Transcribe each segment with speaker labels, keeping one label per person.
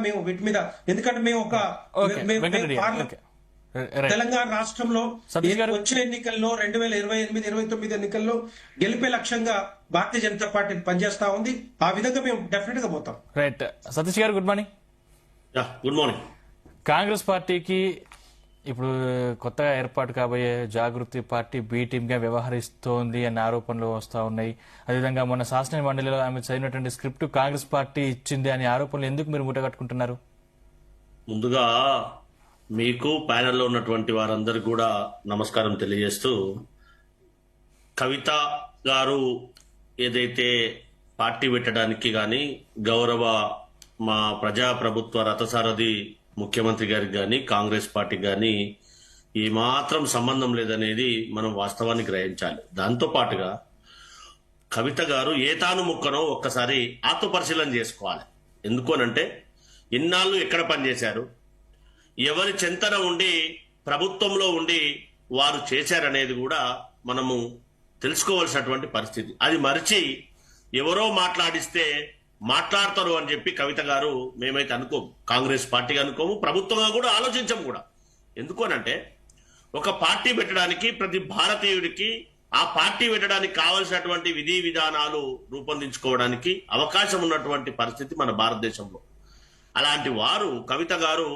Speaker 1: మేము వీటి మీద, ఎందుకంటే మేము ఒక తెలంగాణ రాష్ట్రంలో వచ్చే ఎన్నికల్లో 2028-29 ఎన్నికల్లో గెలిపే లక్ష్యంగా భారతీయ జనతా పార్టీ పనిచేస్తా ఉంది. ఆ విధంగా మేము డెఫినెట్ గా పోతాం.
Speaker 2: రైట్. సతీష్ గారు good morning.
Speaker 3: Good morning.
Speaker 2: Congress పార్టీకి ఇప్పుడు కొత్తగా ఏర్పాటు కాబోయే జాగృతి పార్టీ బి టీమ్ గా వ్యవహరిస్తోంది అనే ఆరోపణలు వస్తా ఉన్నాయి. అదేవిధంగా మొన్న శాసన మండలిలో ఆమె చదివినటువంటి స్క్రిప్ట్ కాంగ్రెస్ పార్టీ ఇచ్చింది అనే ఆరోపణలు ఎందుకు మీరు మూటగట్టుకుంటున్నారు?
Speaker 3: ముందుగా మీకు ప్యానెల్లో ఉన్నటువంటి వారందరూ కూడా నమస్కారం తెలియజేస్తూ, కవిత గారు ఏదైతే పార్టీ పెట్టడానికి గాని గౌరవ మా ప్రజాప్రభుత్వ రథసారథి ముఖ్యమంత్రి గారికి గాని కాంగ్రెస్ పార్టీకి గాని ఏమాత్రం సంబంధం లేదనేది మనం వాస్తవాన్ని గ్రహించాలి. దాంతో పాటుగా కవిత గారు ఏ తాను ముక్కనో ఒక్కసారి ఆత్మపరిశీలన చేసుకోవాలి. ఎందుకోనంటే ఇన్నాళ్ళు ఎక్కడ పనిచేశారు, ఎవరి చెంతన ఉండి ప్రభుత్వంలో ఉండి వారు చేశారనేది కూడా మనము తెలుసుకోవాల్సినటువంటి పరిస్థితి. అది మరిచి ఎవరో మాట్లాడిస్తే మాట్లాడతారు అని చెప్పి కవిత గారు మేమైతే అనుకోము, కాంగ్రెస్ పార్టీగా అనుకోము, ప్రభుత్వంగా కూడా ఆలోచించము కూడా. ఎందుకోనంటే ఒక పార్టీ పెట్టడానికి ప్రతి భారతీయుడికి ఆ పార్టీ పెట్టడానికి కావలసినటువంటి విధి విధానాలు రూపొందించుకోవడానికి అవకాశం ఉన్నటువంటి పరిస్థితి మన భారతదేశంలో. అలాంటి వారు కవిత గారు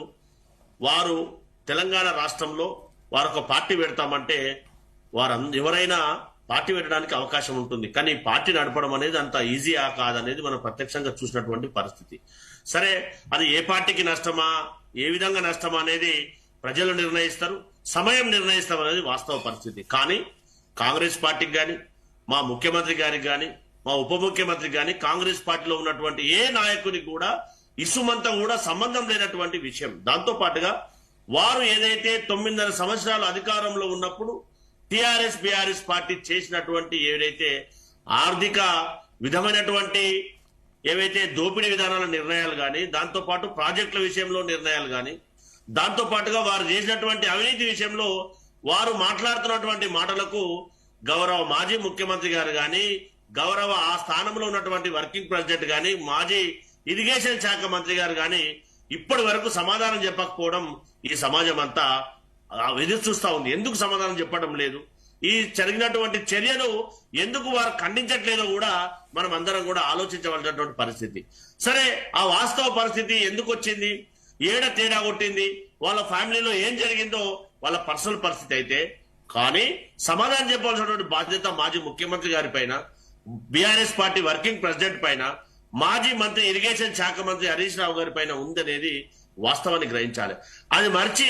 Speaker 3: వారు తెలంగాణ రాష్ట్రంలో వారు ఒక పార్టీ పెడతామంటే వారు ఎవరైనా పార్టీ పెట్టడానికి అవకాశం ఉంటుంది. కానీ పార్టీ నడపడం అనేది అంత ఈజీయా కాదనేది మనం ప్రత్యక్షంగా చూసినటువంటి పరిస్థితి. సరే, అది ఏ పార్టీకి నష్టమా, ఏ విధంగా నష్టమా అనేది ప్రజలు నిర్ణయిస్తారు, సమయం నిర్ణయిస్తాం అనేది వాస్తవ పరిస్థితి. కానీ కాంగ్రెస్ పార్టీకి కానీ, మా ముఖ్యమంత్రి గారికి కానీ, మా ఉప ముఖ్యమంత్రికి కానీ కాంగ్రెస్ పార్టీలో ఉన్నటువంటి ఏ నాయకునికి కూడా ఇసుమంతా కూడా సంబంధం లేనటువంటి విషయం. దాంతో పాటుగా వారు ఏదైతే 9.5 సంవత్సరాలు అధికారంలో ఉన్నప్పుడు టిఆర్ఎస్ బిఆర్ఎస్ పార్టీ చేసినటువంటి ఏదైతే ఆర్థిక విధమైనటువంటి ఏవైతే దోపిడీ విధానాల నిర్ణయాలు కానీ, దాంతో పాటు ప్రాజెక్టుల విషయంలో నిర్ణయాలు కానీ, దాంతో పాటుగా వారు చేసినటువంటి అవినీతి విషయంలో వారు మాట్లాడుతున్నటువంటి మాటలకు గౌరవ మాజీ ముఖ్యమంత్రి గారు కానీ, గౌరవ ఆ స్థానంలో ఉన్నటువంటి వర్కింగ్ ప్రెసిడెంట్ కానీ, మాజీ ఇరిగేషన్ శాఖ మంత్రి గారు కానీ ఇప్పటి వరకు సమాధానం చెప్పకపోవడం ఈ సమాజం అంతా ఎదురు చూస్తా ఉంది. ఎందుకు సమాధానం చెప్పడం లేదు, ఈ జరిగినటువంటి చర్యను ఎందుకు వారు ఖండించట్లేదో కూడా మనం అందరం కూడా ఆలోచించవలసినటువంటి పరిస్థితి. సరే, ఆ వాస్తవ పరిస్థితి ఎందుకు వచ్చింది, ఏడ తేడా కొట్టింది, వాళ్ళ ఫ్యామిలీలో ఏం జరిగిందో వాళ్ళ పర్సనల్ పరిస్థితి అయితే, కానీ సమాధానం చెప్పాల్సినటువంటి బాధ్యత మాజీ ముఖ్యమంత్రి గారి పైన, బీఆర్ఎస్ పార్టీ వర్కింగ్ ప్రెసిడెంట్ పైన, మాజీ మంత్రి ఇరిగేషన్ శాఖ మంత్రి హరీష్ రావు గారి పైన ఉందనేది వాస్తవాన్ని గ్రహించాలి. అది మర్చి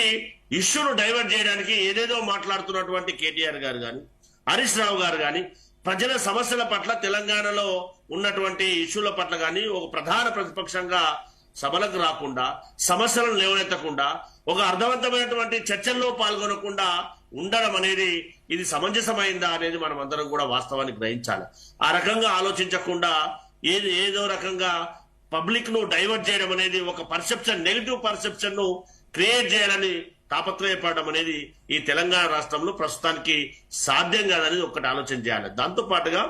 Speaker 3: ఇష్యూను డైవర్ట్ చేయడానికి ఏదేదో మాట్లాడుతున్నటువంటి కేటీఆర్ గారు కానీ, హరీష్ రావు గారు కానీ ప్రజల సమస్యల పట్ల, తెలంగాణలో ఉన్నటువంటి ఇష్యూల పట్ల కానీ ఒక ప్రధాన ప్రతిపక్షంగా సభలకు రాకుండా, సమస్యలను లేవనెత్తకుండా, ఒక అర్థవంతమైనటువంటి చర్చల్లో పాల్గొనకుండా ఉండడం అనేది ఇది సమంజసమైందా అనేది మనం అందరం కూడా వాస్తవాన్ని గ్రహించాలి. ఆ రకంగా ఆలోచించకుండా ఏదో రకంగా పబ్లిక్ ను డైవర్ట్ చేయడం అనేది, ఒక పర్సెప్షన్, నెగిటివ్ పర్సెప్షన్ ను క్రియేట్ చేయాలని తాపత్రయపడడం అనేది ఈ తెలంగాణ రాష్ట్రంలో ప్రస్తుతానికి సాధ్యం కాదనేది ఒక్కటి ఆలోచన చేయాలి. దాంతో పాటుగా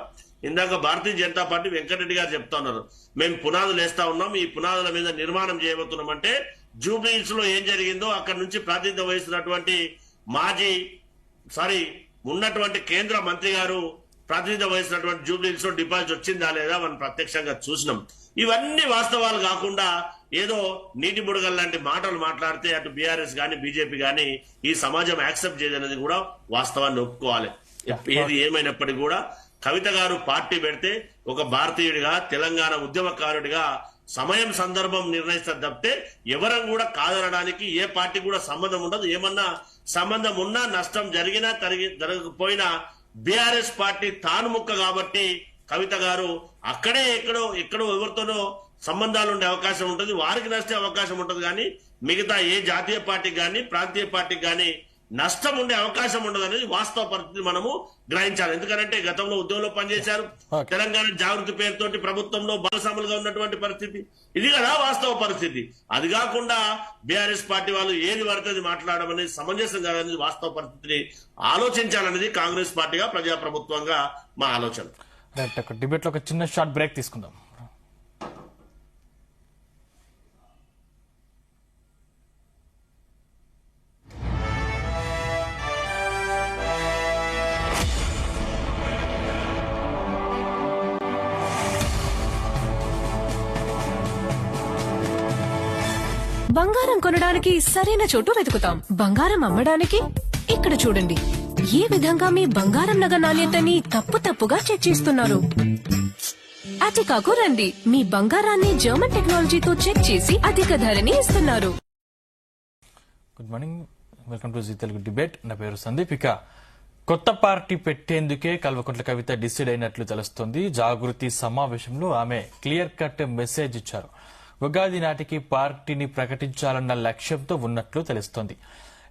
Speaker 3: ఇందాక భారతీయ జనతా పార్టీ వెంకటరెడ్డి గారు చెప్తా ఉన్నారు, మేము పునాదులు వేస్తా ఉన్నాం, ఈ పునాదుల మీద నిర్మాణం చేయబోతున్నాం అంటే, జూబ్లీహిల్స్ లో ఏం జరిగిందో అక్కడ నుంచి ప్రాతినిధ్యం వహిస్తున్నటువంటి ఉన్నటువంటి కేంద్ర మంత్రి గారు ప్రాతినిధ్యం వహిస్తున్నటువంటి జూబ్లీహిల్స్ లో డిపాజిట్ వచ్చిందా లేదా మనం ప్రత్యక్షంగా చూసినాం. ఇవన్నీ వాస్తవాలు కాకుండా ఏదో నీటి బుడగల్ లాంటి మాటలు మాట్లాడితే అటు బీఆర్ఎస్ గాని బీజేపీ గాని ఈ సమాజం యాక్సెప్ట్ చేయదనేది కూడా వాస్తవాన్ని ఒప్పుకోవాలి. ఏది ఏమైనప్పటికీ కూడా కవిత గారు పార్టీ పెడితే ఒక భారతీయుడిగా, తెలంగాణ ఉద్యమకారుడిగా సమయం సందర్భం నిర్ణయిస్తారు తప్పితే ఎవరం కూడా కాదనడానికి ఏ పార్టీ కూడా సంబంధం ఉండదు. ఏమన్నా సంబంధం ఉన్నా, నష్టం జరిగినా జరగకపోయినా బీఆర్ఎస్ పార్టీ తాను ముక్క కాబట్టి కవిత గారు అక్కడే ఎక్కడో ఎవరితోనో సంబంధాలు ఉండే అవకాశం ఉంటుంది, వారికి నష్టే అవకాశం ఉంటుంది. కానీ మిగతా ఏ జాతీయ పార్టీకి కానీ ప్రాంతీయ పార్టీకి కానీ నష్టం ఉండే అవకాశం ఉండదు అనేది వాస్తవ పరిస్థితి మనము గ్రహించాలి. ఎందుకంటే గతంలో ఉద్యోగంలో పనిచేశారు, తెలంగాణ జాగృతి పేరుతోటి ప్రభుత్వంలో భాగస్వాములుగా ఉన్నటువంటి పరిస్థితి ఇది కదా వాస్తవ పరిస్థితి. అది కాకుండా బీఆర్ఎస్ పార్టీ వాళ్ళు ఏది పడుతుంది మాట్లాడడం అనేది సమంజసం కాదనేది వాస్తవ పరిస్థితిని ఆలోచించాలనేది కాంగ్రెస్ పార్టీగా, ప్రజాప్రభుత్వంగా మా ఆలోచన.
Speaker 2: డిబేట్ లో ఒక చిన్న షార్ట్ బ్రేక్ తీసుకుందాం.
Speaker 4: బంగారం కొనడానికి సరైన చోటు వెతుకుతాం. బంగారం అమ్మడానికి ఇక్కడ చూడండి. ఏ విధంగా మీ బంగారం నగ నాణ్యతని తప్పుగా చెక్ చేస్తున్నారు. అటికాకు రండి. మీ బంగారాన్ని జర్మన్ టెక్నాలజీతో చెక్ చేసి అధిక ధరని ఇస్తున్నారు.
Speaker 2: Good morning, welcome to Zee Telugu debate. నా పేరు సందీప్. ఇక కొత్త పార్టీ పెట్టేందుకే కల్వకుంట్ల కవిత డిసైడ్ అయినట్లు తెలుస్తోంది. జాగృతి సమావేశంలో ఆమె క్లియర్ కట్ మెసేజ్ ఇచ్చారు. ఉగాది నాటికి పార్టీని ప్రకటించాలన్న లక్ష్యంతో ఉన్నట్లు తెలుస్తోంది.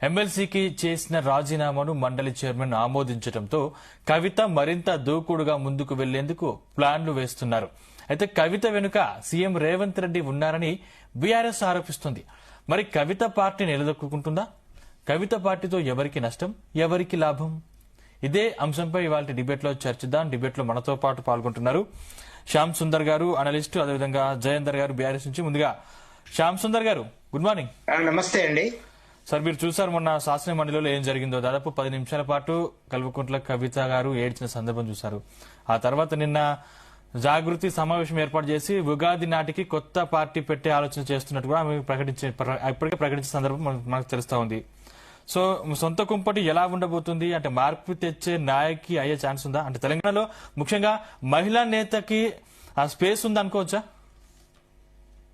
Speaker 2: ఎమ్మెల్సీకి చేసిన రాజీనామాను మండలి చైర్మన్ ఆమోదించడంతో కవిత మరింత దూకుడుగా ముందుకు వెళ్లేందుకు ప్లాన్లు వేస్తున్నారు. అయితే కవిత వెనుక సీఎం రేవంత్ రెడ్డి ఉన్నారని బీఆర్ఎస్ ఆరోపిస్తోంది. మరి కవిత పార్టీ నిలదొక్కుంటుందా? కవిత పార్టీతో ఎవరికి నష్టం, ఎవరికి లాభం? ఇదే అంశంపై ఇవాళ డిబేట్లో చర్చిద్దాం. డిబేట్లో మనతో పాటు పాల్గొంటున్నారు శ్యామ్ సుందర్ గారు, అనలిస్టు, అదేవిధంగా జయేందర్ గారు బీఆర్ఎస్ నుంచి. ముందుగా శ్యామ్ సుందర్ గారు, గుడ్ మార్నింగ్.
Speaker 5: నమస్తే అండి
Speaker 2: సార్. మీరు చూసారు మొన్న శాసన మండలిలో ఏం జరిగిందో. దాదాపు 10 నిమిషాల పాటు కల్వకుంట్ల కవిత గారు ఏడ్చిన సందర్భం చూశారు. ఆ తర్వాత నిన్న జాగృతి సమావేశం ఏర్పాటు చేసి ఉగాది నాటికి కొత్త పార్టీ పెట్టే ఆలోచన చేస్తున్నట్టు కూడా ఆమె ఇప్పటికే ప్రకటించిన సందర్భం మనకు తెలుస్తా ఉంది. సో సొంత కుంపటి ఎలా ఉండబోతుంది? అంటే మార్పు తెచ్చే నాయకి అయ్యే ఛాన్స్ ఉందా? అంటే తెలంగాణలో ముఖ్యంగా మహిళా నేతకి ఆ స్పేస్ ఉందా అనుకోవచ్చా?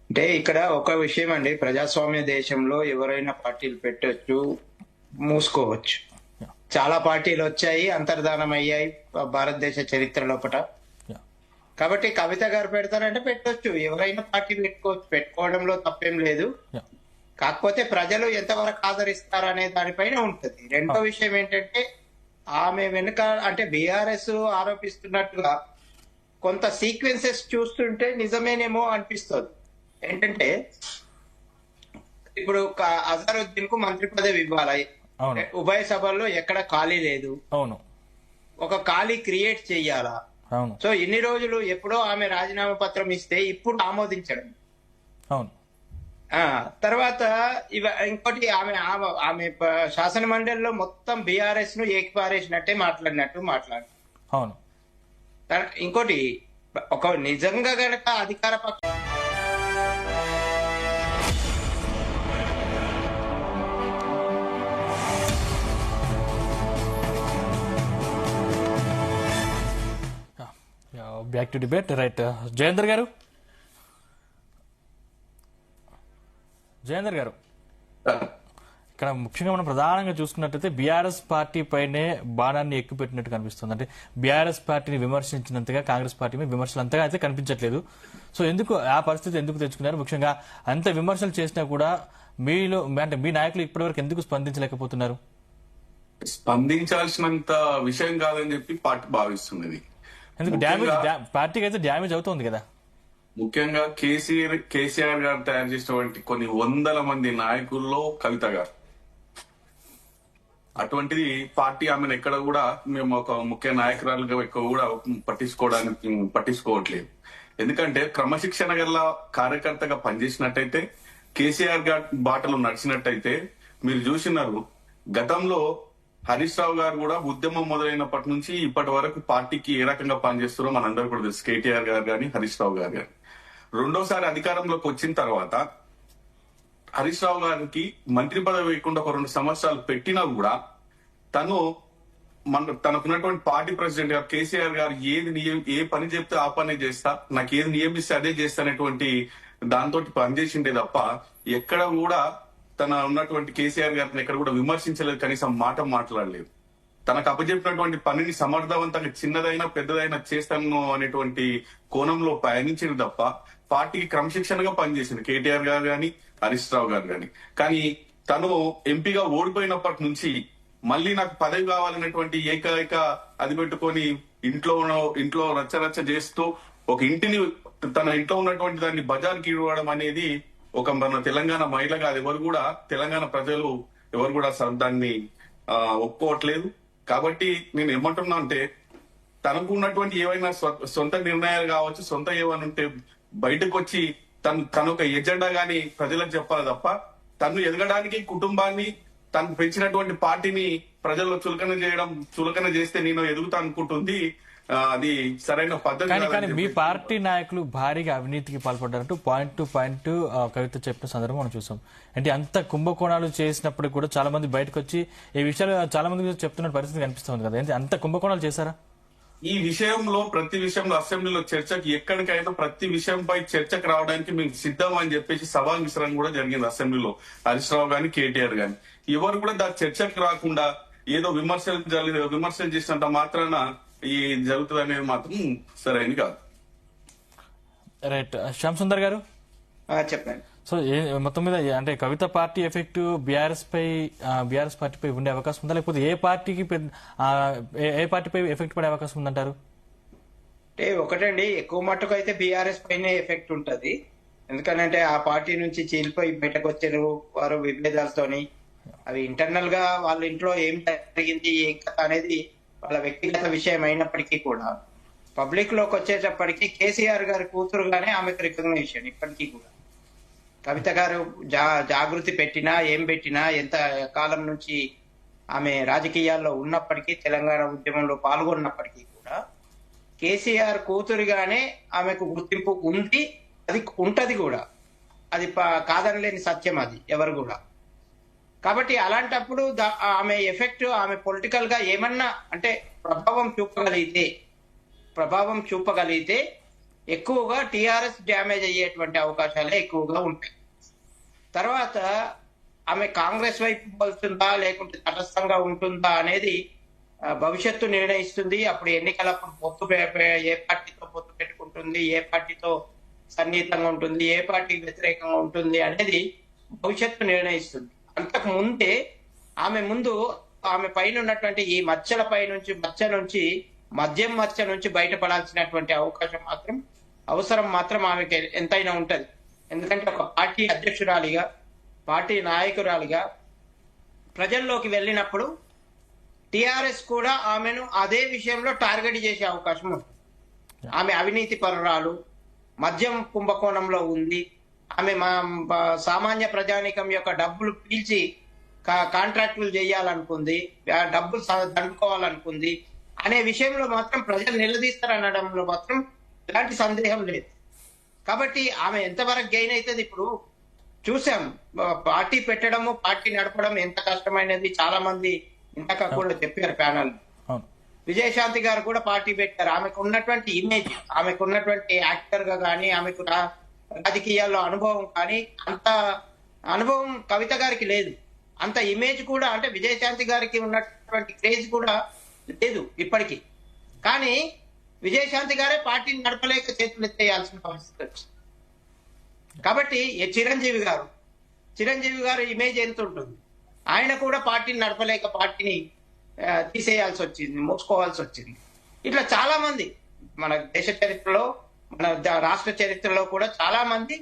Speaker 5: అంటే ఇక్కడ ఒక విషయం అండి, ప్రజాస్వామ్య దేశంలో ఎవరైనా పార్టీలు పెట్టొచ్చు, మూసుకోవచ్చు. చాలా పార్టీలు వచ్చాయి, అంతర్ధానం అయ్యాయి భారతదేశ చరిత్ర లోపల. కాబట్టి కవిత గారు పెడతారంటే పెట్టొచ్చు, ఎవరైనా పార్టీ పెట్టుకోవచ్చు, పెట్టుకోవడంలో తప్పేం లేదు. కాకపోతే ప్రజలు ఎంతవరకు ఆదరిస్తారనే దానిపైన ఉంటుంది. రెండో విషయం ఏంటంటే ఆమె వెనుక అంటే బీఆర్ఎస్ ఆరోపిస్తున్నట్టుగా కొంత సీక్వెన్సెస్ చూస్తుంటే నిజమేనేమో అనిపిస్తుంది. ఏంటంటే ఇప్పుడు అజరుద్దీన్ కు మంత్రి పదవి ఇవ్వాలి, ఉభయ సభల్లో ఎక్కడ ఖాళీ లేదు,
Speaker 2: అవును, ఒక
Speaker 5: ఖాళీ క్రియేట్ చెయ్యాలా. సో ఇన్ని రోజులు ఎప్పుడో ఆమె రాజీనామా పత్రం ఇస్తే ఇప్పుడు ఆమోదించడం.
Speaker 2: అవును.
Speaker 5: తర్వాత ఇంకోటి ఆమె శాసన మండలిలో మొత్తం బీఆర్ఎస్ ను ఏకిపారేసినట్టే మాట్లాడు.
Speaker 2: అవును.
Speaker 5: ఇంకోటి ఒక నిజంగా గనక అధికార పక్షం
Speaker 2: back to debate. Right, Jayender గారు. జయేందర్ గారు, ఇక్కడ ముఖ్యంగా మనం ప్రధానంగా చూసుకున్నట్లయితే బీఆర్ఎస్ పార్టీ పైనే బాణాన్ని ఎక్కుపెట్టినట్టు కనిపిస్తుంది. అంటే బీఆర్ఎస్ పార్టీని విమర్శించినంతగా కాంగ్రెస్ పార్టీ మీద విమర్శలు అంతగా అయితే కనిపించట్లేదు. సో ఎందుకు ఆ పరిస్థితి ఎందుకు తెచ్చుకున్నారు? ముఖ్యంగా అంత విమర్శలు చేసినా కూడా మీలో అంటే మీ నాయకులు ఇప్పటివరకు ఎందుకు స్పందించలేకపోతున్నారు?
Speaker 6: స్పందించాల్సినంత విషయం కాదని చెప్పి పార్టీ భావిస్తున్నది.
Speaker 2: ఎందుకు పార్టీకి అయితే డ్యామేజ్ అవుతుంది కదా.
Speaker 6: ముఖ్యంగా కేసీఆర్ గారు తయారు చేసినటువంటి కొన్ని వందల మంది నాయకుల్లో కవిత గారు. అటువంటిది పార్టీ ఆమెను ఎక్కడ కూడా మేము ఒక ముఖ్య నాయకురాలుగా ఎక్కువ కూడా పట్టించుకోవట్లేదు. ఎందుకంటే క్రమశిక్షణ గల కార్యకర్తగా పనిచేసినట్టయితే, కేసీఆర్ గారి బాటలు నడిచినట్టయితే మీరు చూసినారు. గతంలో హరీష్ రావు గారు కూడా ఉద్యమం మొదలైనప్పటి నుంచి ఇప్పటి వరకు పార్టీకి ఏ రకంగా పనిచేస్తారో మనందరూ కూడా తెలుసు. కేటీఆర్ గారు కానీ హరీష్ రావు గారు కానీ రెండోసారి అధికారంలోకి వచ్చిన తర్వాత హరీష్ రావు గారికి మంత్రి పదవి వేయకుండా ఒక 2 సంవత్సరాలు పెట్టినా కూడా తనకున్నటువంటి పార్టీ ప్రెసిడెంట్ గారు కేసీఆర్ గారు ఏ పని చెప్తే ఆ పని చేస్తా, నాకు ఏది నియమిస్తే అదే చేస్తా అనేటువంటి దాంతో పనిచేసిండే తప్ప ఎక్కడ కూడా తన ఉన్నటువంటి కేసీఆర్ గారిని ఎక్కడ కూడా విమర్శించలేదు, కనీసం మాట మాట్లాడలేదు. తనకు అప్పచెప్పినటువంటి పనిని సమర్థవంతంగా చిన్నదైనా పెద్దదైనా చేస్తాను అనేటువంటి కోణంలో పయనించింది తప్ప పార్టీకి క్రమశిక్షణగా పనిచేసింది కేటీఆర్ గారు కానీ హరీష్ రావు గారు కానీ. కానీ తను ఎంపీగా ఓడిపోయినప్పటి నుంచి మళ్ళీ నాకు పదవి కావాలనేటువంటి ఏకైక అది పెట్టుకొని ఇంట్లో రచ్చరచ్చ చేస్తూ ఒక ఇంటిని తన ఇంట్లో ఉన్నటువంటి దాన్ని బజార్కి ఇవ్వడం అనేది ఒక మన తెలంగాణ మహిళగా అది ఎవరు కూడా తెలంగాణ ప్రజలు ఎవరు కూడా దాన్ని ఒప్పుకోవట్లేదు. కాబట్టి నేను ఏమంటున్నా అంటే తనకు ఉన్నటువంటి ఏవైనా సొంత నిర్ణయాలు కావచ్చు, సొంత ఏమైనా ఉంటే బయటకు వచ్చి తను ఒక ఎజెండా గాని ప్రజలకు చెప్పాలి తప్ప తను ఎదగడానికి కుటుంబాన్ని తను పెంచినటువంటి పార్టీని ప్రజల్లో చులకన చేస్తే నేను ఎదుగుతా అనుకుంటుంది. అది సరైన పద్ధతి
Speaker 2: కానీ
Speaker 6: కాదని
Speaker 2: మీ
Speaker 6: చెప్పేసి
Speaker 2: పార్టీ నాయకులు భారీగా అవినీతికి పాల్పడ్డారంటూ పాయింట్ టు పాయింట్ కవిత చెప్పిన సందర్భం మనం చూసాం. అంటే అంత కుంభకోణాలు చేసినప్పుడు కూడా చాలా మంది బయటకు వచ్చి ఈ విషయాలు చాలా మంది చెప్తున్న పరిస్థితి కనిపిస్తుంది కదా. అంటే అంత కుంభకోణాలు చేశారా?
Speaker 6: ఈ విషయంలో ప్రతి విషయంలో అసెంబ్లీలో చర్చకి ఎక్కడికైనా ప్రతి విషయంపై చర్చకు రావడానికి మేము సిద్ధం అని చెప్పేసి సవాల్ విసరడం కూడా జరిగింది అసెంబ్లీలో. హరీష్ రావు గాని కేటీఆర్ గాని ఎవరు కూడా దాని చర్చకు రాకుండా ఏదో విమర్శలు చేసినంత మాత్రాన ఈ జరుగుతుంది అనేది మాత్రం సరైనది కాదు.
Speaker 2: రైట్. శ్యామ్ సుందర్ గారు
Speaker 5: చెప్పండి.
Speaker 2: సో మొత్తం మీద అంటే కవిత పార్టీ ఎఫెక్ట్ బీఆర్ఎస్ పార్టీపై ఉండే అవకాశం ఉందా, లేకపోతే ఏ పార్టీపై ఎఫెక్ట్ పడే అవకాశం ఉందంటారు?
Speaker 5: అంటే ఒకటండి, ఎక్కువ మట్టుకు అయితే బీఆర్ఎస్ పైనే ఎఫెక్ట్ ఉంటది. ఎందుకంటే ఆ పార్టీ నుంచి చీలిపోయి బయటకు వచ్చారు వారు విభేదాలతోని. అవి ఇంటర్నల్ గా వాళ్ళ ఇంట్లో ఏం జరిగింది ఏం కథ అనేది వాళ్ళ వ్యక్తిగత విషయం అయినప్పటికీ కూడా పబ్లిక్ లోకి వచ్చేటప్పటికి కేసీఆర్ గారి కూతురుగానే ఆమెకు రికగ్నిషన్ ఇప్పటికీ కూడా. కవిత గారు జాగృతి పెట్టినా ఏం పెట్టినా ఎంత కాలం నుంచి ఆమె రాజకీయాల్లో ఉన్నప్పటికీ తెలంగాణ ఉద్యమంలో పాల్గొన్నప్పటికీ కూడా కేసీఆర్ కూతురుగానే ఆమెకు గుర్తింపు ఉంది, అది ఉంటది కూడా. అది కాదనలేని సత్యం అది ఎవరు కూడా. కాబట్టి అలాంటప్పుడు ఆమె ఎఫెక్ట్ ఆమె పొలిటికల్ గా ఏమన్నా అంటే ప్రభావం చూపగలిగితే ఎక్కువగా టిఆర్ఎస్ డ్యామేజ్ అయ్యేటువంటి అవకాశాలే ఎక్కువగా ఉంటాయి. తర్వాత ఆమె కాంగ్రెస్ వైపు పోతుందా లేకుంటే తటస్థంగా ఉంటుందా అనేది భవిష్యత్తు నిర్ణయిస్తుంది. అప్పుడు ఎన్నికలప్పుడు ఏ పార్టీతో పొత్తు పెట్టుకుంటుంది, ఏ పార్టీతో సన్నిహితంగా ఉంటుంది, ఏ పార్టీకి వ్యతిరేకంగా ఉంటుంది అనేది భవిష్యత్తు నిర్ణయిస్తుంది. అంతకు ముందే ఆమె పైన ఉన్నటువంటి ఈ మచ్చ నుంచి బయటపడాల్సినటువంటి అవసరం మాత్రం ఆమెకి ఎంతైనా ఉంటది. ఎందుకంటే ఒక పార్టీ అధ్యక్షురాలిగా, పార్టీ నాయకురాలిగా ప్రజల్లోకి వెళ్ళినప్పుడు టిఆర్ఎస్ కూడా ఆమెను అదే విషయంలో టార్గెట్ చేసే అవకాశం ఉంటుంది. ఆమె అవినీతి పరురాలు, మద్యం కుంభకోణంలో ఉంది, ఆమె సామాన్య ప్రజానీకం యొక్క డబ్బులు పీల్చి కాంట్రాక్టులు చేయాలనుకుంది, డబ్బులు దండుకోవాలనుకుంది అనే విషయంలో మాత్రం ప్రజలు నిలదీస్తారనడంలో మాత్రం ఎలాంటి సందేహం లేదు. కాబట్టి ఆమె ఎంతవరకు గెయిన్ అవుతుంది ఇప్పుడు చూసాం. పార్టీ పెట్టడము, పార్టీ నడపడం ఎంత కష్టమైనది చాలా మంది ఇంతక కూడా చెప్పారు ప్యానల్. విజయశాంతి గారు కూడా పార్టీ పెట్టారు. ఆమెకు ఉన్నటువంటి ఇమేజ్, ఆమెకు ఉన్నటువంటి యాక్టర్ గా కానీ, ఆమెకు రాజకీయాల్లో అనుభవం కానీ అంత అనుభవం కవిత గారికి లేదు. అంత ఇమేజ్ కూడా అంటే విజయశాంతి గారికి ఉన్నటువంటి క్రేజ్ కూడా లేదు ఇప్పటికీ. కానీ విజయశాంతి గారే పార్టీని నడపలేక చేతులు ఎత్తేయాల్సిన పరిస్థితి వచ్చింది. కాబట్టి చిరంజీవి గారు ఇమేజ్ ఎంత ఉంటుంది, ఆయన కూడా పార్టీని నడపలేక పార్టీని తీసేయాల్సి వచ్చింది, మోసుకోవాల్సి వచ్చింది. ఇట్లా చాలా మంది మన దేశ చరిత్రలో, మన రాష్ట్ర చరిత్రలో కూడా చాలా మంది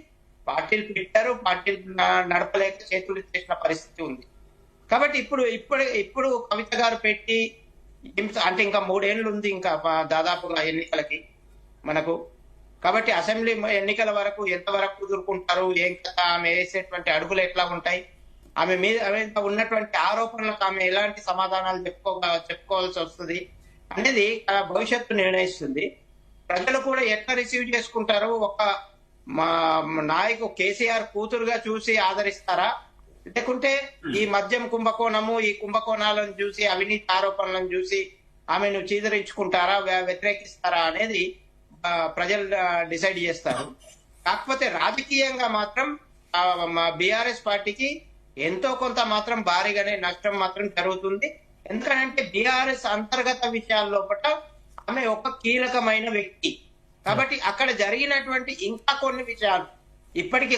Speaker 5: పార్టీలు పెట్టారు, పార్టీలు నడపలేక చేతులు ఎత్తేసిన పరిస్థితి ఉంది. కాబట్టి ఇప్పుడు కవిత గారు పెట్టి అంటే ఇంకా 3 ఏళ్ళు ఉంది ఇంకా దాదాపుగా ఎన్నికలకి మనకు. కాబట్టి అసెంబ్లీ ఎన్నికల వరకు ఎంతవరకు కుదురుకుంటారు, ఏం కదా, ఆమె వేసేటువంటి అడుగులు ఎట్లా ఉంటాయి, ఆమె మీద ఉన్నటువంటి ఆరోపణలకు ఆమె ఎలాంటి సమాధానాలు చెప్పుకోవాల్సి వస్తుంది అనేది భవిష్యత్తు నిర్ణయిస్తుంది. ప్రజలు కూడా ఎట్లా రిసీవ్ చేసుకుంటారు, ఒక మా నాయకు కేసీఆర్ కూతురుగా చూసి ఆదరిస్తారా, లేకుంటే ఈ మద్యం కుంభకోణము, ఈ కుంభకోణాలను చూసి, అవినీతి ఆరోపణలను చూసి ఆమెను చీదరించుకుంటారా, వ్యతిరేకిస్తారా అనేది ప్రజలు డిసైడ్ చేస్తారు. కాకపోతే రాజకీయంగా మాత్రం బీఆర్ఎస్ పార్టీకి ఎంతో కొంత మాత్రం భారీగానే నష్టం మాత్రం జరుగుతుంది. ఎందుకంటే బీఆర్ఎస్ అంతర్గత విషయాల లోపల ఆమె ఒక కీలకమైన వ్యక్తి. కాబట్టి అక్కడ జరిగినటువంటి ఇంకా కొన్ని విషయాలు, ఇప్పటికీ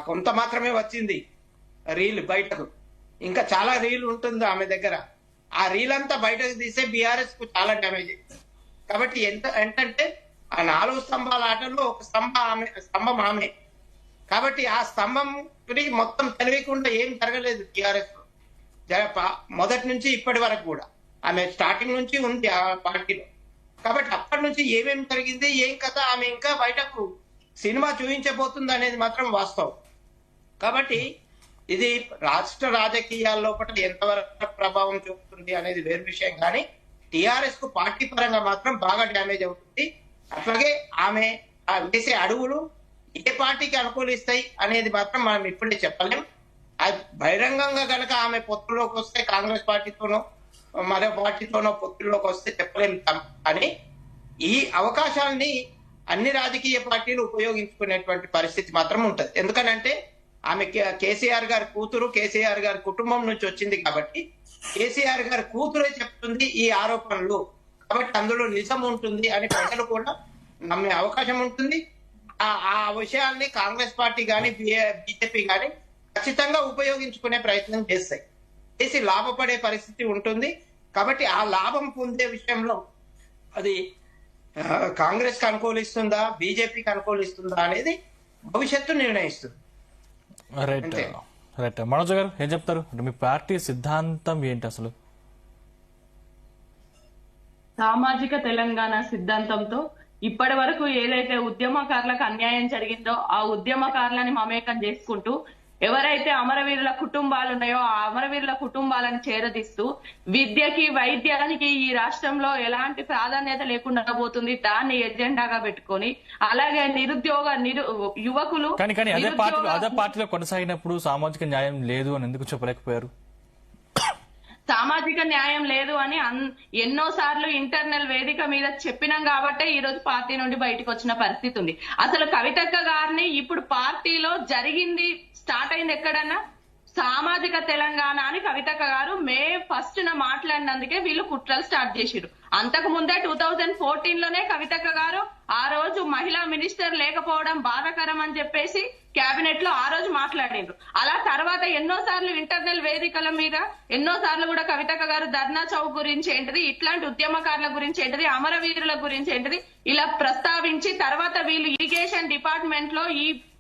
Speaker 5: కొంత మాత్రమే వచ్చింది రీల్ బయటకు, ఇంకా చాలా రీల్ ఉంటుంది ఆమె దగ్గర. ఆ రీల్ అంతా బయటకు తీసే బీఆర్ఎస్ కు చాలా డ్యామేజ్. కాబట్టి ఏంటంటే ఆ 4 స్తంభాల ఆటలో ఒక స్తంభం ఆమె. కాబట్టి ఆ స్తంభం మొత్తం తెలియకుండా ఏం జరగలేదు టిఆర్ఎస్ మొదటి నుంచి ఇప్పటి వరకు కూడా. ఆమె స్టార్టింగ్ నుంచి ఉంది ఆ పార్టీలో. కాబట్టి అప్పటి నుంచి ఏమేమి జరిగింది, ఏం కథ, ఆమె ఇంకా బయటకు సినిమా చూపించబోతుంది అనేది మాత్రం వాస్తవం. కాబట్టి ఇది రాష్ట్ర రాజకీయాల లోపల ఎంతవరకు ప్రభావం చూపుతుంది అనేది వేరు విషయం. కానీ టిఆర్ఎస్ కు పార్టీ పరంగా మాత్రం బాగా డ్యామేజ్ అవుతుంది. అట్లాగే ఆమె వేసే అడుగులు ఏ పార్టీకి అనుకూలిస్తాయి అనేది మాత్రం మనం ఇప్పుడే చెప్పలేం. అది బహిరంగంగా కనుక ఆమె పొత్తులోకి వస్తే కాంగ్రెస్ పార్టీతోనో మరో పార్టీతోనో పొత్తుల్లోకి వస్తే చెప్పలేం. కానీ ఈ అవకాశాలని అన్ని రాజకీయ పార్టీలు ఉపయోగించుకునేటువంటి పరిస్థితి మాత్రం ఉంటది. ఎందుకనంటే ఆమె కేసీఆర్ గారి కూతురు, కేసీఆర్ గారి కుటుంబం నుంచి వచ్చింది కాబట్టి కేసీఆర్ గారి కూతురే చెప్తుంది ఈ ఆరోపణలు, కాబట్టి అందులో నిజం ఉంటుంది అని ప్రజలు కూడా నమ్మే అవకాశం ఉంటుంది. ఆ విషయాల్ని కాంగ్రెస్ పార్టీ కానీ బీజేపీ కానీ ఖచ్చితంగా ఉపయోగించుకునే ప్రయత్నం చేస్తాయి, చేసి లాభపడే పరిస్థితి ఉంటుంది. కాబట్టి ఆ లాభం పొందే విషయంలో అది కాంగ్రెస్ కి అనుకూలిస్తుందా, బీజేపీకి అనుకూలిస్తుందా అనేది భవిష్యత్తు నిర్ణయిస్తుంది.
Speaker 2: Right right. మనోజ్ గారు ఏం చెప్తారు? అంటే మీ పార్టీ సిద్ధాంతం ఏంటి అసలు?
Speaker 7: సామాజిక తెలంగాణ సిద్ధాంతంతో ఇప్పటి వరకు ఏదైతే ఉద్యమకారులకు అన్యాయం జరిగిందో ఆ ఉద్యమకారులని మమేకం చేసుకుంటూ ఎవరైతే అమరవీరుల కుటుంబాలు ఉన్నాయో ఆ అమరవీరుల కుటుంబాలను చేరదీస్తూ విద్యకి వైద్యానికి ఈ రాష్ట్రంలో ఎలాంటి ప్రాధాన్యత లేకుండా పోతుంది దాన్ని ఎజెండాగా పెట్టుకొని, అలాగే యువకులు
Speaker 2: కానీ అదే పార్టీలో కొనసాగినప్పుడు సామాజిక న్యాయం లేదు అని ఎందుకు చెప్పలేకపోయారు?
Speaker 7: సామాజిక న్యాయం లేదు అని ఎన్నో సార్లు ఇంటర్నల్ వేదిక మీద చెప్పినాం కాబట్టే ఈ రోజు పార్టీ నుండి బయటకు వచ్చిన పరిస్థితి ఉంది. అసలు కవితక్క గారిని ఇప్పుడు పార్టీలో జరిగింది స్టార్ట్ అయింది ఎక్కడన్నా? సామాజిక తెలంగాణ అని కవితక్క గారు May 1st మాట్లాడినందుకే వీళ్ళు కుట్రలు స్టార్ట్ చేసిరు. అంతకు ముందే 2014లోనే కవితక్క గారు ఆ రోజు మహిళా మినిస్టర్ లేకపోవడం బాధాకరం అని చెప్పేసి కేబినెట్ లో ఆ రోజు మాట్లాడిండ్రు. అలా తర్వాత ఎన్నోసార్లు ఇంటర్నల్ వేదికల మీద ఎన్నోసార్లు కూడా కవితక్క గారు ధర్నా చౌక్ గురించి ఏంటిది, ఇట్లాంటి ఉద్యమకారుల గురించి ఏంటిది, అమరవీరుల గురించి ఏంటిది ఇలా ప్రస్తావించి తర్వాత వీళ్ళు ఇరిగేషన్ డిపార్ట్మెంట్ లో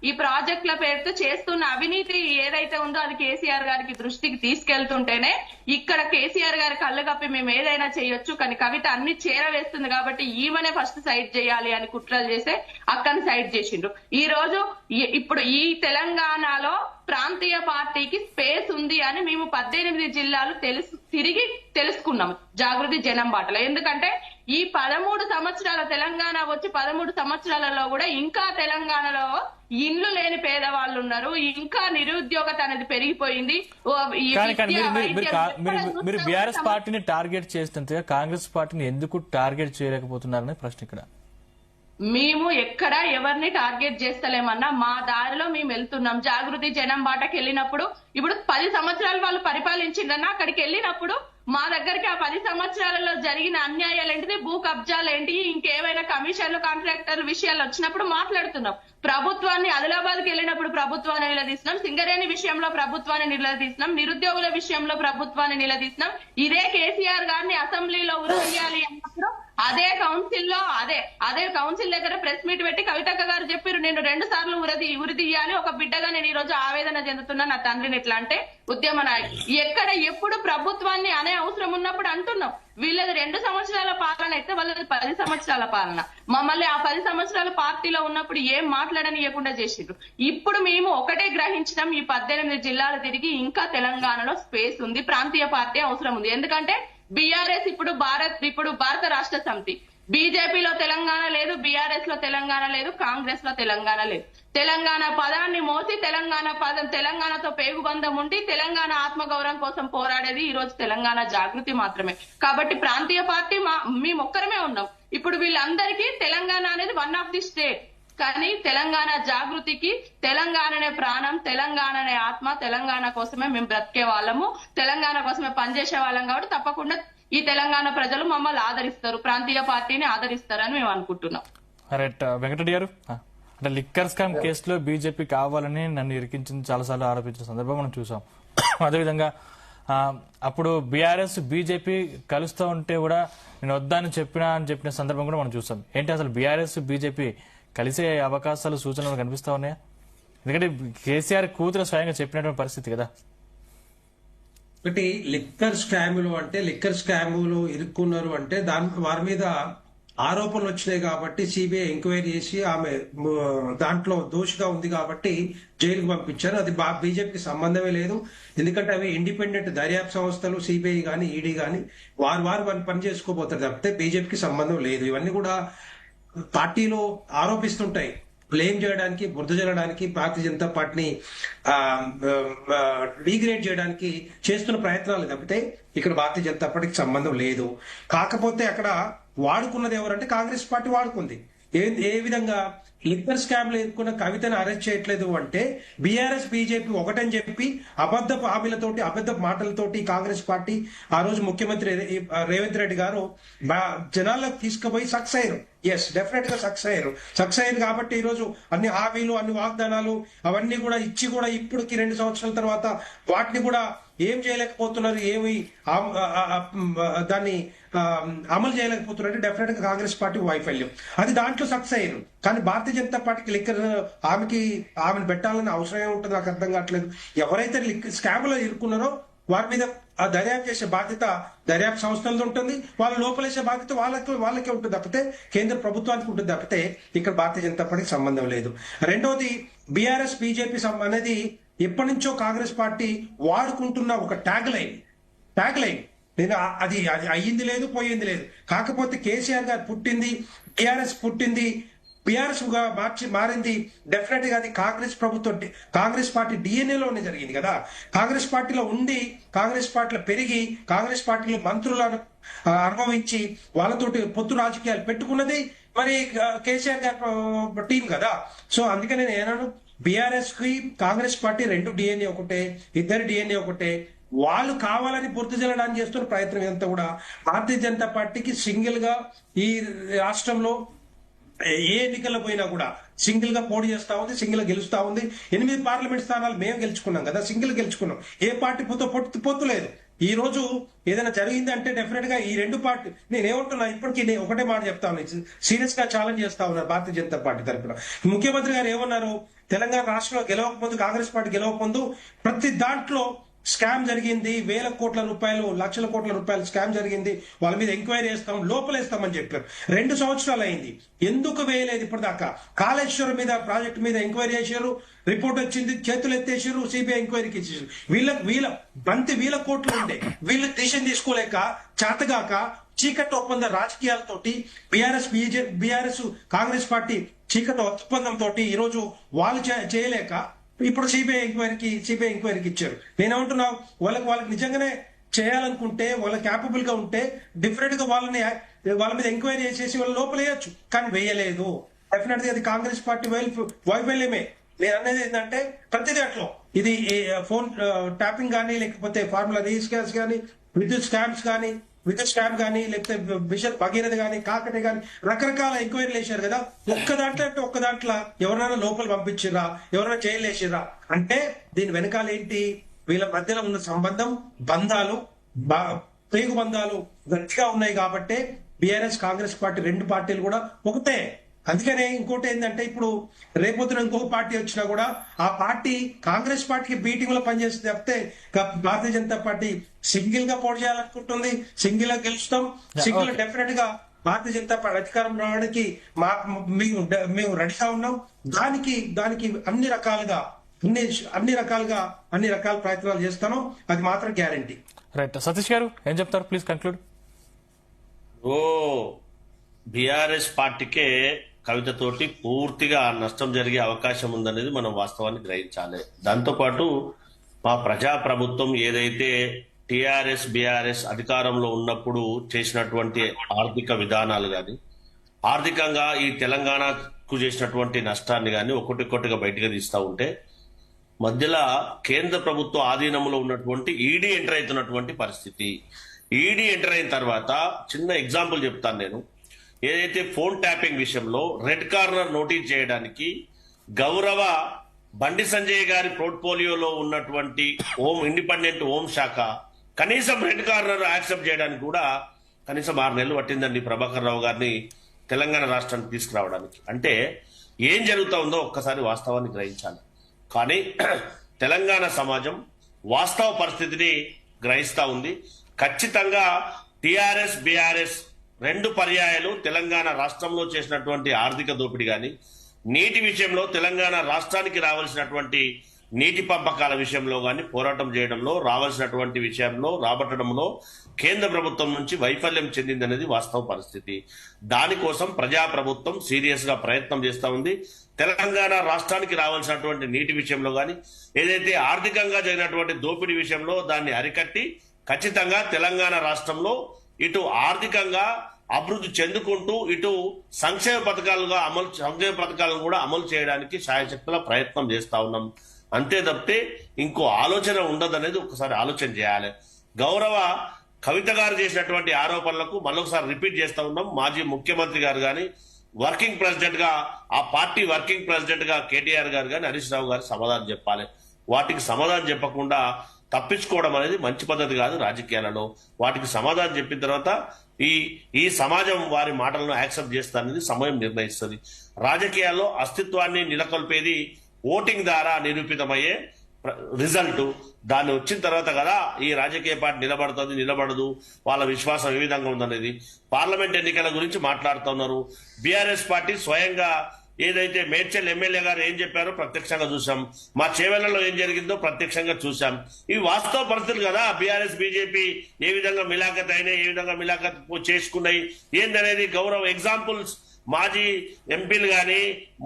Speaker 7: ఈ ప్రాజెక్టుల పేరుతో చేస్తున్న అవినీతి ఏదైతే ఉందో అది కేసీఆర్ గారికి దృష్టికి తీసుకెళ్తుంటేనే ఇక్కడ కేసీఆర్ గారి కళ్ళు కప్పి మేము ఏదైనా చేయొచ్చు, కానీ కవిత అన్ని చేరవేస్తుంది కాబట్టి ఈమెనే ఫస్ట్ సైడ్ చేయాలి అని కుట్రలు చేస్తే అక్కని సైడ్ చేసిండ్రు. ఈ రోజు ఇప్పుడు ఈ తెలంగాణలో ప్రాంతీయ పార్టీకి స్పేస్ ఉంది అని మేము 18 జిల్లాలు తిరిగి తెలుసుకున్నాం జాగృతి జనం బాటలో. ఎందుకంటే ఈ 13 సంవత్సరాల తెలంగాణ వచ్చి 13 సంవత్సరాలలో కూడా ఇంకా తెలంగాణలో ఇండ్లు లేని పేదవాళ్ళు ఉన్నారు, ఇంకా నిరుద్యోగత అనేది పెరిగిపోయింది.
Speaker 2: మీరు బీఆర్ఎస్ పార్టీని టార్గెట్ చేస్తుంటే కాంగ్రెస్ పార్టీని ఎందుకు టార్గెట్ చేయలేకపోతున్నారనే ప్రశ్న ఇక్కడ.
Speaker 7: మేము ఎక్కడ ఎవరిని టార్గెట్ చేస్తలేమన్నా మా దారిలో మేము వెళ్తున్నాం. జాగృతి జనం బాటకి వెళ్ళినప్పుడు ఇప్పుడు 10 సంవత్సరాలు వాళ్ళు పరిపాలించిందన్నా అక్కడికి వెళ్ళినప్పుడు మా దగ్గరికి ఆ 10 సంవత్సరాలలో జరిగిన అన్యాయాలు ఏంటిది, భూ కబ్జాలు ఏంటి, ఇంకేమైనా కమిషన్లు కాంట్రాక్టర్ల విషయాలు వచ్చినప్పుడు మాట్లాడుతున్నాం. ప్రభుత్వాన్ని ఆదిలాబాద్కి వెళ్ళినప్పుడు ప్రభుత్వాన్ని నిలదీసినాం, సింగరేణి విషయంలో ప్రభుత్వాన్ని నిలదీసినాం, నిరుద్యోగుల విషయంలో ప్రభుత్వాన్ని నిలదీసినాం. ఇదే కేసీఆర్ గారిని అసెంబ్లీలో ఉరియాలి అన్నప్పుడు అదే కౌన్సిల్ దగ్గర ప్రెస్ మీట్ పెట్టి కవితక్క గారు చెప్పారు, నేను 2 సార్లు ఉరి తీయాలి, ఒక బిడ్డగా నేను ఈ రోజు ఆవేదన చెందుతున్నా, నా తండ్రిని ఎట్లా అంటే ఉద్యమ నాయకుడు. ఎక్కడ ఎప్పుడు ప్రభుత్వాన్ని అనే అవసరం ఉన్నప్పుడు అంటున్నాం. వీళ్ళది 2 సంవత్సరాల పాలన అయితే వాళ్ళది 10 సంవత్సరాల పాలన. మమ్మల్ని ఆ 10 సంవత్సరాల పార్టీలో ఉన్నప్పుడు ఏం మాట్లాడనియకుండా చేసిండ్రు. ఇప్పుడు మేము ఒకటే గ్రహించడం, ఈ 18 జిల్లాలు తిరిగి ఇంకా తెలంగాణలో స్పేస్ ఉంది, ప్రాంతీయ పార్టీ అవసరం ఉంది. ఎందుకంటే బీఆర్ఎస్ ఇప్పుడు భారత రాష్ట్ర సమితి, బీజేపీలో తెలంగాణ లేదు, బీఆర్ఎస్ లో తెలంగాణ లేదు, కాంగ్రెస్ లో తెలంగాణ లేదు. తెలంగాణ పదాన్ని మోసి తెలంగాణతో పేగుబంధం ఉండి తెలంగాణ ఆత్మగౌరవం కోసం పోరాడేది ఈ రోజు తెలంగాణ జాగృతి మాత్రమే. కాబట్టి ప్రాంతీయ పార్టీ మేమొక్కరమే ఉన్నాం. ఇప్పుడు వీళ్ళందరికీ తెలంగాణ అనేది వన్ ఆఫ్ ది స్టేట్, కానీ తెలంగాణ జాగృతికి తెలంగాణనే ప్రాణం, తెలంగాణనే ఆత్మ, తెలంగాణ కోసమే మేము బ్రతికే వాళ్ళము, తెలంగాణ కోసమే పనిచేసే వాళ్ళం. కాబట్టి తప్పకుండా ఈ తెలంగాణ ప్రజలు మమ్మల్ని ఆదరిస్తారు, ప్రాంతీయ పార్టీని ఆదరిస్తారని మేము అనుకుంటున్నాం.
Speaker 2: రైట్. వెంకటరెడ్డి గారు, అంటే లిక్కర్ స్కామ్ కేసులో బీజేపీ కావాలని నన్ను ఇరికించింది చాలాసార్లు ఆరోపించిన సందర్భం మనం చూసాం. అదేవిధంగా అప్పుడు బీఆర్ఎస్ బీజేపీ కలుస్తూ ఉంటే కూడా నేను వద్దని చెప్పిన సందర్భం కూడా మనం చూసాం. ఏంటి అసలు బీఆర్ఎస్ బీజేపీ కలిసే అవకాశాలు సూచనలు కనిపిస్తా ఉన్నాయా? ఎందుకంటే కేసీఆర్ కూతురు స్వయంగా చెప్పినటువంటి పరిస్థితి కదా.
Speaker 1: ఒకటి లిక్కర్ స్కాములు అంటే లిక్కర్ స్కాములు ఇరుక్కున్నారు అంటే వారి మీద ఆరోపణలు వచ్చినాయి కాబట్టి సిబిఐ ఎంక్వైరీ చేసి ఆమె దాంట్లో దోషిగా ఉంది కాబట్టి జైలుకు పంపించారు. అది బీజేపీకి సంబంధమే లేదు. ఎందుకంటే అవి ఇండిపెండెంట్ దర్యాప్తు సంస్థలు, సిబిఐ కానీ ఈడీ కానీ వారు పని చేసుకోబోతారు తప్పితే బీజేపీకి సంబంధం లేదు. ఇవన్నీ కూడా పార్టీలో ఆరోపిస్తుంటాయి, బ్లేమ్ చేయడానికి, బురద జల్లడానికి, భారతీయ జనతా పార్టీని డిగ్రేడ్ చేయడానికి చేస్తున్న ప్రయత్నాలు తప్పితే ఇక్కడ భారతీయ జనతా పార్టీకి సంబంధం లేదు. కాకపోతే అక్కడ వాడుకున్నది ఎవరంటే కాంగ్రెస్ పార్టీ వాడుకుంది. ఏ విధంగా లిక్కర్ స్కామ్ లో ఎదుర్కొన్న కవితను అరెస్ట్ చేయట్లేదు అంటే బీఆర్ఎస్ బీజేపీ ఒకటని చెప్పి అబద్ధపు హామీలతోటి, అబద్ధపు మాటలతోటి కాంగ్రెస్ పార్టీ ఆ రోజు ముఖ్యమంత్రి రేవంత్ రెడ్డి గారు జనాలకు తీసుకుపోయి సక్సెస్ అయ్యారు. ఎస్, డెఫినెట్ గా సక్సెస్ అయ్యారు కాబట్టి ఈ రోజు అన్ని హామీలు, అన్ని వాగ్దానాలు అవన్నీ కూడా ఇచ్చి కూడా ఇప్పటికి 2 సంవత్సరాల తర్వాత వాటిని కూడా ఏం చేయలేకపోతున్నారు, ఏమి దాన్ని అమలు చేయలేకపోతున్నారు. డెఫినెట్ గా కాంగ్రెస్ పార్టీ వైఫల్యం, అది దాంట్లో సక్సెస్ అయ్యారు. కానీ భారతీయ జనతా పార్టీకి లిక్కర్ ఆమెను పెట్టాలని అవసరం ఏముంటుంది నాకు అర్థం కావట్లేదు. ఎవరైతే స్కామ్ లో ఇరుక్కున్నారో వారి మీద ఆ దర్యాప్తు చేసే బాధ్యత దర్యాప్తు సంస్థలతో ఉంటుంది, వాళ్ళ లోపలేసే బాధ్యత వాళ్ళకే ఉంటుంది తప్పితే కేంద్ర ప్రభుత్వానికి ఉంటుంది తప్పితే ఇక్కడ భారతీయ జనతా పార్టీకి సంబంధం లేదు. రెండోది బీఆర్ఎస్ బీజేపీ అనేది ఎప్పటి నుంచో కాంగ్రెస్ పార్టీ వాడుకుంటున్న ఒక ట్యాగ్ లైన్. నేను అది అయ్యింది లేదు, పోయింది లేదు. కాకపోతే కేసీఆర్ గారు పుట్టింది, బీఆర్ఎస్ పుట్టింది, బీఆర్ఎస్ గా మారింది. డెఫినెట్ గా అది కాంగ్రెస్ ప్రభుత్వం, కాంగ్రెస్ పార్టీ డిఎన్ఏలోనే జరిగింది కదా. కాంగ్రెస్ పార్టీలో ఉండి, కాంగ్రెస్ పార్టీలో పెరిగి, కాంగ్రెస్ పార్టీలో మంత్రులను అనుభవించి వాళ్ళతోటి పొత్తు రాజకీయాలు పెట్టుకున్నది మరి కేసీఆర్ గారి టీం కదా. సో అందుకని నేను ఏనాడు బీఆర్ఎస్ కి కాంగ్రెస్ పార్టీ 2 డిఎన్ఏ ఒకటే, ఇద్దరు డిఎన్ఏ ఒకటే. వాళ్ళు కావాలని పూర్తి చేయడానికి చేస్తున్న ప్రయత్నం ఇదంతా కూడా భారతీయ జనతా పార్టీకి సింగిల్ గా ఈ రాష్ట్రంలో ఏ ఎన్నికల్లో పోయినా కూడా సింగిల్ గా పోటీ చేస్తా ఉంది, సింగిల్ గా గెలుస్తా ఉంది. 8 పార్లమెంట్ స్థానాలు మేము గెలుచుకున్నాం కదా, సింగిల్ గెలుచుకున్నాం. ఏ పార్టీ పొత్తు లేదు. ఈ రోజు ఏదైనా జరిగింది అంటే డెఫినెట్ గా ఈ 2 పార్టీ, నేనేమంటున్నా ఇప్పటికీ నేను ఒకటే మాట చెప్తా ఉన్నాను, సీరియస్ గా ఛాలెంజ్ చేస్తా ఉన్నారు భారతీయ జనతా పార్టీ తరఫున. ముఖ్యమంత్రి గారు ఏమన్నారు, తెలంగాణ రాష్ట్రంలో గెలవకముందు, కాంగ్రెస్ పార్టీ గెలవకముందు ప్రతి దాంట్లో స్కామ్ జరిగింది, వేల కోట్ల రూపాయలు, లక్షల కోట్ల రూపాయలు స్కామ్ జరిగింది, వాళ్ళ మీద ఎంక్వైరీ చేస్తాం, లోపలేస్తామని చెప్పారు. 2 సంవత్సరాలు అయింది, ఎందుకు వేయలేదు ఇప్పటిదాకా? కాళేశ్వరం మీద ప్రాజెక్టు మీద ఎంక్వైరీ చేశారు, రిపోర్ట్ వచ్చింది, చేతులు ఎత్తేసారు, సిబిఐ ఎంక్వైరీకి ఇచ్చేసారు. వీళ్ళ కోట్లు ఉండే వీళ్ళు డిసిషన్ తీసుకోలేక, చేతగాక చీకటి ఒప్పంద రాజకీయాలతోటి బీఆర్ఎస్ కాంగ్రెస్ పార్టీ చీకటి ఒప్పందంతో ఈరోజు వాళ్ళు చేయలేక ఇప్పుడు సిబిఐ ఎంక్వైరీకి ఇచ్చారు. నేనేమంటున్నా, వాళ్ళకి నిజంగానే చేయాలనుకుంటే, వాళ్ళ క్యాపబుల్ గా ఉంటే డెఫినెట్ గా వాళ్ళ మీద ఎంక్వైరీ చేసేసి వాళ్ళ లోపలేయచ్చు, కానీ వేయలేదు. డెఫినెట్ గా అది కాంగ్రెస్ పార్టీ వైఫల్యమే. నేను అనేది ఏంటంటే ప్రతి దాంట్లో ఇది ఫోన్ ట్యాపింగ్ కానీ, లేకపోతే ఫార్ములా రీస్కాన్స్ కానీ, విద్యుత్ స్కామ్ కానీ, లేకపోతే మిషన్ భగీరథ కానీ, కాకటే కానీ రకరకాల ఎంక్వైరీలు వేశారు కదా. ఒక్క దాంట్లో ఎవరైనా లోపల పంపించిర్రా, ఎవరైనా జైలు వేసిర్రా అంటే దీని వెనకాల ఏంటి? వీళ్ళ మధ్యలో ఉన్న సంబంధం, పేగు బంధాలు గట్టిగా ఉన్నాయి కాబట్టి బీఆర్ఎస్ కాంగ్రెస్ పార్టీ 2 పార్టీలు కూడా ఒకటే. అందుకనే ఇంకోటి ఏంటంటే, ఇప్పుడు రేపొద్దున ఇంకొక పార్టీ వచ్చినా కూడా ఆ పార్టీ కాంగ్రెస్ పార్టీకి బీటింగ్ లో పనిచేస్తుంది తప్పితే భారతీయ జనతా పార్టీ సింగిల్ గా పోటీ చేయాలనుకుంటుంది, సింగిల్ గా గెలుస్తాం, సింగిల్ డెఫినెట్ గా భారతీయ జనతా పార్టీ అధికారం రావడానికి మేము రెడీగా ఉన్నాం. దానికి అన్ని రకాల ప్రయత్నాలు చేస్తాను, అది మాత్రం గ్యారంటీ.
Speaker 2: రైట్, సతీష్ గారు ఏం చెప్తారు, ప్లీజ్ కంక్లూడ్.
Speaker 3: బీఆర్ఎస్ పార్టీకే కవితతోటి పూర్తిగా నష్టం జరిగే అవకాశం ఉందనేది మనం వాస్తవాన్ని గ్రహించాలి. దాంతోపాటు మా ప్రజాప్రభుత్వం ఏదైతే టిఆర్ఎస్ బీఆర్ఎస్ అధికారంలో ఉన్నప్పుడు చేసినటువంటి ఆర్థిక విధానాలు కానీ, ఆర్థికంగా ఈ తెలంగాణకు చేసినటువంటి నష్టాన్ని కానీ ఒక్కొక్కటిగా బయటకు తీస్తూ ఉంటే మధ్యలో కేంద్ర ప్రభుత్వ ఆధీనంలో ఉన్నటువంటి ఈడీ ఎంటర్ అవుతున్నటువంటి పరిస్థితి. ఈడీ ఎంటర్ అయిన తర్వాత చిన్న ఎగ్జాంపుల్ చెప్తాను నేను. ఏదైతే ఫోన్ ట్యాపింగ్ విషయంలో రెడ్ కార్నర్ నోటీస్ చేయడానికి గౌరవ బండి సంజయ్ గారి పోర్ట్ఫోలియోలో ఉన్నటువంటి ఇండిపెండెంట్ హోం శాఖ కనీసం రెడ్ కార్నర్ యాక్సెప్ట్ చేయడానికి కూడా కనీసం 6 నెలలు పట్టిందండి ప్రభాకర్ రావు గారిని తెలంగాణ రాష్ట్రానికి తీసుకురావడానికి. అంటే ఏం జరుగుతా ఉందో ఒక్కసారి వాస్తవాన్ని గ్రహించాలి. కానీ తెలంగాణ సమాజం వాస్తవ పరిస్థితిని గ్రహిస్తా ఉంది. ఖచ్చితంగా టిఆర్ఎస్ బీఆర్ఎస్ 2 పర్యాయాలు తెలంగాణ రాష్ట్రంలో చేసినటువంటి ఆర్థిక దోపిడీ గాని, నీటి విషయంలో తెలంగాణ రాష్ట్రానికి రావాల్సినటువంటి నీటి పంపకాల విషయంలో గాని పోరాటం చేయడంలో, రావాల్సినటువంటి విషయంలో రాబట్టడంలో కేంద్ర ప్రభుత్వం నుంచి వైఫల్యం చెందిందనేది వాస్తవ పరిస్థితి. దానికోసం ప్రజాప్రభుత్వం సీరియస్ గా ప్రయత్నం చేస్తా ఉంది. తెలంగాణ రాష్ట్రానికి రావాల్సినటువంటి నీటి విషయంలో గాని, ఏదైతే ఆర్థికంగా జరిగినటువంటి దోపిడీ విషయంలో దాన్ని అరికట్టి ఖచ్చితంగా తెలంగాణ రాష్ట్రంలో ఇటు ఆర్థికంగా అభివృద్ధి చెందుకుంటూ ఇటు సంక్షేమ పథకాలను కూడా అమలు చేయడానికి శాయశక్తుల ప్రయత్నం చేస్తా ఉన్నాం. అంతే తప్పితే ఇంకో ఆలోచన ఉండదనేది ఒకసారి ఆలోచన చేయాలి. గౌరవ కవిత గారు చేసినటువంటి ఆరోపణలకు మరొకసారి రిపీట్ చేస్తా ఉన్నాం. మాజీ ముఖ్యమంత్రి గారు గాని, వర్కింగ్ ప్రెసిడెంట్ గా ఆ పార్టీ వర్కింగ్ ప్రెసిడెంట్ గా కేటీఆర్ గారు గాని, హరీష్ రావు గారు సమాధానం చెప్పాలి. వాటికి సమాధానం చెప్పకుండా తప్పించుకోవడం అనేది మంచి పద్ధతి కాదు రాజకీయాలలో. వాటికి సమాధానం చెప్పిన తర్వాత ఈ సమాజం వారి మాటలను యాక్సెప్ట్ చేస్తారనేది సమయం నిర్ణయిస్తుంది. రాజకీయాల్లో అస్తిత్వాన్ని నెలకొల్పేది ఓటింగ్ ద్వారా నిరూపితమయ్యే రిజల్ట్. దాన్ని వచ్చిన తర్వాత కదా ఈ రాజకీయ పార్టీ నిలబడుతుంది, నిలబడదు, వాళ్ళ విశ్వాసం ఏ విధంగా ఉందనేది. పార్లమెంట్ ఎన్నికల గురించి మాట్లాడుతున్నారు. బీఆర్ఎస్ పార్టీ స్వయంగా ఏదైతే మేడ్చల్ ఎమ్మెల్యే గారు ఏం చెప్పారో ప్రత్యక్షంగా చూసాం. మా చేవెళ్లలో ఏం జరిగిందో ప్రత్యక్షంగా చూసాం. ఇవి వాస్తవ పరిస్థితులు కదా. బీఆర్ఎస్ బీజేపీ ఏ విధంగా మిలాఖత్ అయినాయి, ఏ విధంగా మిలాఖత్ చేసుకున్నాయి ఏందనేది గౌరవ ఎగ్జాంపుల్స్ మాజీ ఎంపీలు గాని,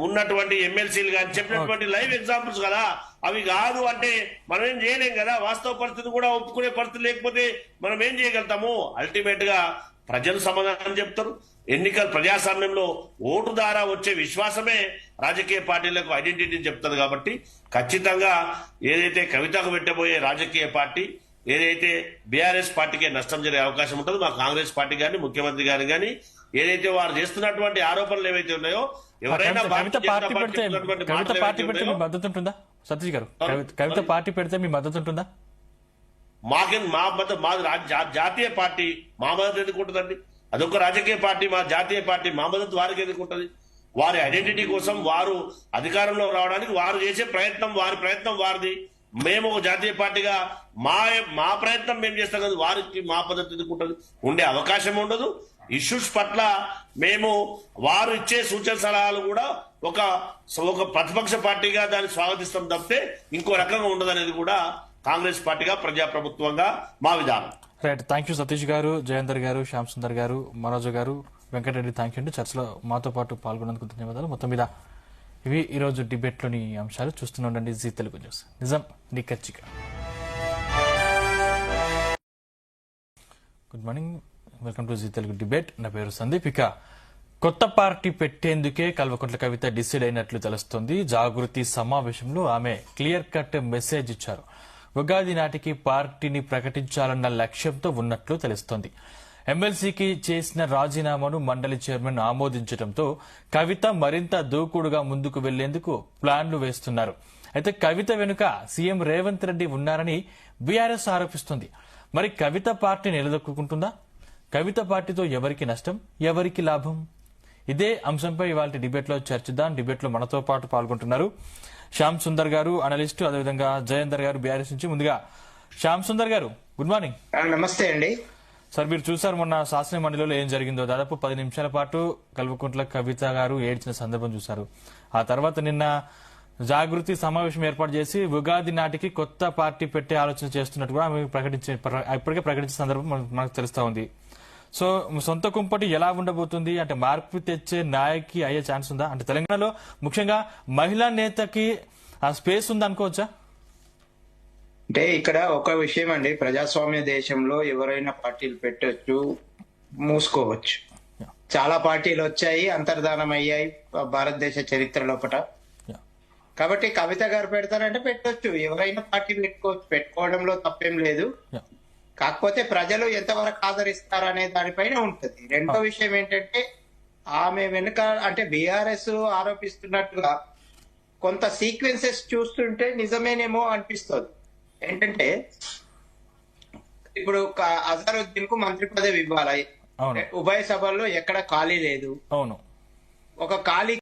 Speaker 3: ఉన్నటువంటి ఎమ్మెల్సీలు గాని చెప్పినటువంటి లైవ్ ఎగ్జాంపుల్స్ కదా. అవి కాదు అంటే మనం ఏం చేయలేం కదా. వాస్తవ పరిస్థితి కూడా ఒప్పుకునే పరిస్థితి లేకపోతే మనం ఏం చేయగలుగుతాము? అల్టిమేట్ గా ప్రజలు సమాధానం చెప్తారు. ఎన్నికల ప్రజాస్వామ్యంలో ఓటు ద్వారా వచ్చే విశ్వాసమే రాజకీయ పార్టీలకు ఐడెంటిటీని చెప్తుంది. కాబట్టి ఖచ్చితంగా ఏదైతే కవితకు పెట్టబోయే రాజకీయ పార్టీ ఏదైతే బీఆర్ఎస్ పార్టీకే నష్టం జరిగే అవకాశం ఉంటుందో, మా కాంగ్రెస్ పార్టీ గాని, ముఖ్యమంత్రి గారు గాని ఏదైతే వారు చేస్తున్నటువంటి ఆరోపణలు ఏవైతే ఉన్నాయో, ఎవరైనా
Speaker 2: కవిత పార్టీ పెడితే మీ మద్దతు ఉంటుందా సతీష్ గారు? కవిత పార్టీ పెడితే మీ మద్దతు ఉంటుందా?
Speaker 3: మాది జాతీయ పార్టీ, మా మద్దతు ఎందుకు ఉంటుందండి? అదొక రాజకీయ పార్టీ, మా జాతీయ పార్టీ, మా మద్దతు వారికి ఎందుకు ఉంటుంది? వారి ఐడెంటిటీ కోసం, వారు అధికారంలో రావడానికి వారు చేసే ప్రయత్నం, వారి ప్రయత్నం వారిది. మేము ఒక జాతీయ పార్టీగా మా ప్రయత్నం మేము చేస్తాం కదా, వారికి మా పద్ధతి ఎందుకు ఉంటుంది? ఉండే అవకాశం ఉండదు. ఇష్యూస్ పట్ల మేము వారు ఇచ్చే సూచన సలహాలు కూడా ఒక ప్రతిపక్ష పార్టీగా దాన్ని స్వాగతిస్తాం తప్పితే ఇంకో రకంగా ఉండదనేది కూడా కాంగ్రెస్ పార్టీగా, ప్రజాప్రభుత్వంగా మా విధానం.
Speaker 2: రైట్. థ్యాంక్ యూ సతీష్ గారు, జయేందర్ గారు, శ్యామ్ సుందర్ గారు, మనోజ్ గారు, వెంకటరెడ్డి. థ్యాంక్ యూ అండి. చర్చలో మాతో పాటు పాల్గొన్నందుకు ధన్యవాదాలు. మొత్తం మీద ఇవి ఈరోజు డిబేట్లోని అంశాలు. చూస్తూనే ఉండండి జీ తెలుగు న్యూస్. నిజం నిక్కచ్చిగా. Good morning, welcome to Zee Telugu debate. నా పేరు సందీప్. ఇక కొత్త పార్టీ పెట్టేందుకే కల్వకుంట్ల కవిత డిసైడ్ అయినట్లు తెలుస్తోంది. జాగృతి సమావేశంలో ఆమె క్లియర్ కట్ మెసేజ్ ఇచ్చారు. ఉగాది నాటికి పార్టీని ప్రకటించాలన్న లక్ష్యంతో ఉన్నట్లు తెలుస్తోంది. ఎమ్మెల్సీకి చేసిన రాజీనామాను మండలి చైర్మన్ ఆమోదించడంతో కవిత మరింత దూకుడుగా ముందుకు వెళ్లేందుకు ప్లాన్లు వేస్తున్నారు. అయితే కవిత వెనుక సీఎం రేవంత్ రెడ్డి ఉన్నారని బీఆర్ఎస్ ఆరోపిస్తోంది. మరి కవిత పార్టీ నిలదొక్కుంటుందా? కవిత పార్టీతో ఎవరికి నష్టం, ఎవరికి లాభం? ఇదే అంశంపై ఇవాళ డిబేట్లో చర్చిద్దాం. డిబేట్లో మనతో పాటు పాల్గొంటున్నారు శ్యామ్ సుందర్ గారు, అనలిస్టు, అదేవిధంగా జయేందర్ గారు బీఆర్ఎస్ నుంచి. ముందుగా శ్యామ్ సుందర్ గారు, గుడ్ మార్నింగ్.
Speaker 5: నమస్తే అండి
Speaker 2: సార్. మీరు చూసారు మొన్న శాసన మండలిలో ఏం జరిగిందో. దాదాపు 10 నిమిషాల పాటు కల్వకుంట్ల కవిత గారు ఏడ్చిన సందర్భం చూశారు. ఆ తర్వాత నిన్న జాగృతి సమావేశం ఏర్పాటు చేసి ఉగాది నాటికి కొత్త పార్టీ పెట్టే ఆలోచన చేస్తున్నట్టుగా ఇప్పటికే ప్రకటించిన సందర్భం మనకు తెలుస్తా ఉంది. సో సొంత కుంపటి ఎలా ఉండబోతుంది అంటే మార్పు తెచ్చే నాయకి అయ్యే ఛాన్స్ ఉందా? అంటే తెలంగాణలో ముఖ్యంగా మహిళా నేతకి ఆ స్పేస్ ఉందా అనుకోవచ్చా?
Speaker 5: అంటే ఇక్కడ ఒక విషయం అండి, ప్రజాస్వామ్య దేశంలో ఎవరైనా పార్టీలు పెట్టొచ్చు, మూసుకోవచ్చు. చాలా పార్టీలు వచ్చాయి, అంతర్ధానం అయ్యాయి భారతదేశ చరిత్ర లోపల. కాబట్టి కవిత గారు పెడతారంటే పెట్టొచ్చు, ఎవరైనా పార్టీ పెట్టుకోవచ్చు, పెట్టుకోవడంలో తప్పేం లేదు. కాకపోతే ప్రజలు ఎంతవరకు ఆదరిస్తారనే దానిపైన ఉంటది. రెండో విషయం ఏంటంటే ఆమె వెనుక అంటే బీఆర్ఎస్ ఆరోపిస్తున్నట్టుగా కొంత సీక్వెన్సెస్ చూస్తుంటే నిజమేనేమో అనిపిస్తుంది. ఏంటంటే ఇప్పుడు అజారుద్దీన్ కు మంత్రి పదవి ఇవ్వాలి, ఉభయ సభల్లో ఎక్కడ ఖాళీ లేదు.
Speaker 2: అవును,
Speaker 5: ఒక ఖాళీ